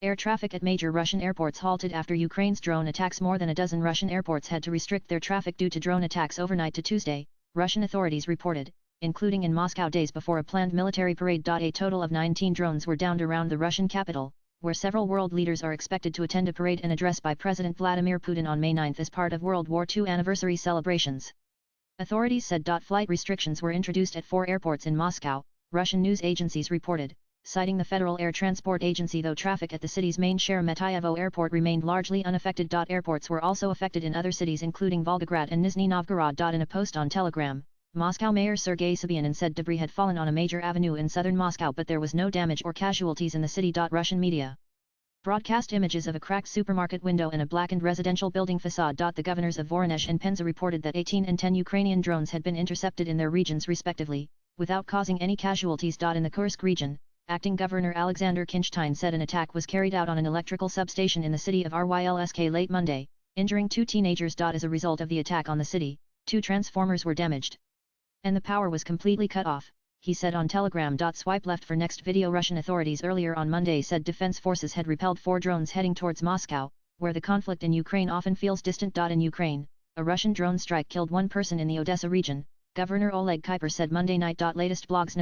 Air traffic at major Russian airports halted after Ukraine's drone attacks. More than a dozen Russian airports had to restrict their traffic due to drone attacks overnight to Tuesday, Russian authorities reported, including in Moscow days before a planned military parade. A total of 19 drones were downed around the Russian capital, where several world leaders are expected to attend a parade and address by President Vladimir Putin on May 9 as part of World War II anniversary celebrations. Authorities said flight restrictions were introduced at 4 airports in Moscow, Russian news agencies reported, citing the Federal Air Transport Agency. Though traffic at the city's main Sheremetyevo airport remained largely unaffected. Airports were also affected in other cities including Volgograd and Nizhny Novgorod. In a post on Telegram, Moscow Mayor Sergei Sobyanin said debris had fallen on a major avenue in southern Moscow but there was no damage or casualties in the city. Russian media broadcast images of a cracked supermarket window and a blackened residential building facade. The governors of Voronezh and Penza reported that 18 and 10 Ukrainian drones had been intercepted in their regions respectively, without causing any casualties. In the Kursk region, Acting Governor Alexander Kinchtine said an attack was carried out on an electrical substation in the city of Rylsk late Monday, injuring 2 teenagers. As a result of the attack on the city, 2 transformers were damaged. And the power was completely cut off, he said on Telegram. Swipe left for next video. Russian authorities earlier on Monday said defense forces had repelled 4 drones heading towards Moscow, where the conflict in Ukraine often feels distant. In Ukraine, a Russian drone strike killed 1 person in the Odessa region, Governor Oleg Kuiper said Monday night. Latest blogs.